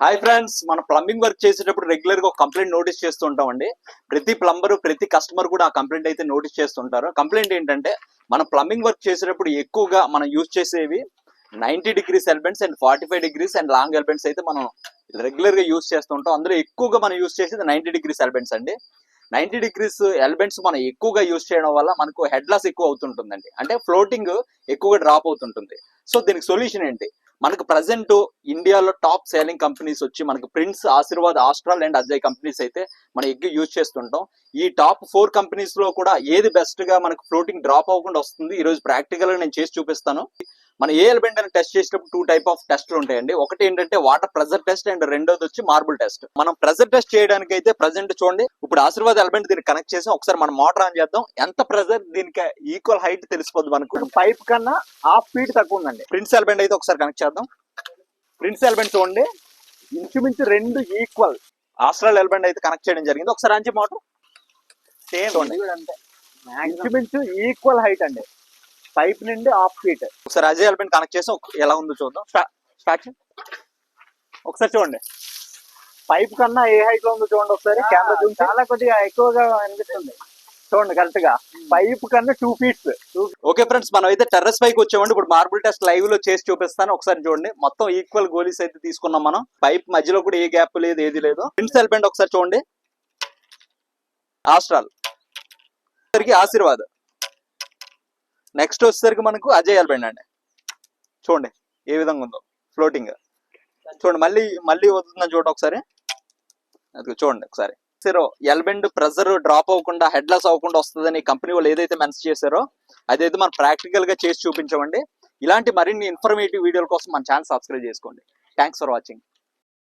Hi friends, మన plumbing work చేసేటప్పుడు regular గా ఒక కంప్లైంట్ నోటీస్ చేస్తూ ఉంటామండి. ప్రతి ప్లంబర్ ప్రతి కస్టమర్ కూడా ఆ కంప్లైంట్ అయితే నోటీస్ చేస్తుంటారు. కంప్లైంట్ ఏంటంటే మనం ప్లంబింగ్ వర్క్ చేసేటప్పుడు ఎక్కువగా మనం యూజ్ చేసేవి 90 degrees elements and 45 degrees and long elements అయితే మనం రెగ్యులర్ గా యూజ్ చేస్తుంటాం. అందులో ఎక్కువగా మనం యూజ్ చేసేది 90 degrees ఎలిమెంట్స్ అండి. 90 degrees ఎలిమెంట్స్ మనం ఎక్కువగా యూజ్ చేయడం వల్ల మనకు హెడ్ లాస్ ఎక్కువ అవుతుంటుందండి. అంటే ఫ్లోటింగ్ ఎక్కువగా డ్రాప్ అవుతుంటుంది. సో దీనికి సొల్యూషన్ ఏంటి? మనకు ప్రజెంట్ ఇండియాలో టాప్ సేలింగ్ కంపెనీస్ వచ్చి మనకు Prince, Aashirvaad, Astral and Ajay companies అయితే మనం ఎక్కువ యూజ్ చేస్తుంటాం. ఈ టాప్ 4 కంపెనీస్ లో కూడా ఏది బెస్ట్ గా మనకు ఫ్లోటింగ్ డ్రాప్ అవ్వకుండా వస్తుంది ఈ రోజు ప్రాక్టికల్ గా నేను చేసి చూపిస్తాను. మన ఏ ఎలిమెంట్ అని టెస్ట్ చేసేటప్పుడు 2 టైప్ ఆఫ్ టెస్ట్లు ఉంటాయండి. ఒకటి ఏంటంటే వాటర్ ప్రెజర్ టెస్ట్ అండ్ రెండోది వచ్చి మార్బుల్ టెస్ట్. మనం ప్రెజర్ టెస్ట్ చేయడానికి అయితే ప్రజెంట్ చూడండి, ఇప్పుడు ఆశీర్వాద్ ఎలిమెంట్ దీనికి కనెక్ట్ చేసి ఒకసారి మనం మోటార్ ఆన్ చేద్దాం. ఎంత ప్రెజర్ దీనికి ఈక్వల్ హైట్ తెలిసిపోద్ది మనకు. పైప్ కన్నా హాఫ్ ఫీట్ తక్కువ ఉందండి. ప్రిన్స్ ఎలిమెంట్ అయితే ఒకసారి కనెక్ట్ చేద్దాం. ప్రిన్స్ ఎలిమెంట్ చూడండి, ఇంచుమించు 2 ఈక్వల్. ఆస్ట్రాల్ ఎలిమెంట్ అయితే కనెక్ట్ చేయడం జరిగింది. ఒకసారి అంచి మోటార్ సేమ్ చూడండి, అంతే ఇంచుమించు ఈక్వల్ హైట్ అండి. పైప్ నుండి హాఫ్ ఫీట్. ఒకసారి అజయ్ ఎలిమెంట్ కనెక్ట్ చేసి ఎలా ఉందో చూద్దాం. స్టార్ట్. ఒకసారి చూడండి, పైప్ కన్నా ఏ హైట్ లో ఉందో చూడండి. ఒకసారి కెమెరా జూమ్. చాలా కొద్దిగా ఎక్కువగా అనిపిస్తుంది. చూడండి కరెక్ట్ గా పైప్ కన్నా 2 feet. ఓకే ఫ్రెండ్స్, మనం అయితే టెర్రస్ పైకి వచ్చామండి. ఇప్పుడు మార్బుల్ టెస్ట్ లైవ్ లో చేసి చూపిస్తాను. ఒకసారి చూడండి, మొత్తం ఈక్వల్ గోలీస్ అయితే తీసుకున్నాం మనం. పైప్ మధ్యలో కూడా ఏ గ్యాప్ లేదు, ఏది లేదు. ప్రిన్స్ ఎలిమెంట్ ఒకసారి చూడండి, ఆస్ట్రాల్, ఆశీర్వాద్, నెక్స్ట్ వచ్చేసరికి మనకు అజయ్ ఎలిమెంట్ అండి. చూడండి ఏ విధంగా ఉందో ఫ్లోటింగ్. చూడండి మళ్ళీ వస్తుందని చూడండి ఒకసారి. అది చూడండి ఒకసారి. ఎలిమెంట్ ప్రెజర్ డ్రాప్ అవ్వకుండా, హెడ్ లాస్ అవ్వకుండా వస్తుందని కంపెనీ వాళ్ళు ఏదైతే మెన్షన్ చేశారో అదైతే మనం ప్రాక్టికల్ గా చేసి చూపించామండి. ఇలాంటి మరిన్ని ఇన్ఫర్మేటివ్ వీడియోల కోసం మన ఛానల్ సబ్స్క్రైబ్ చేసుకోండి. Thanks for watching.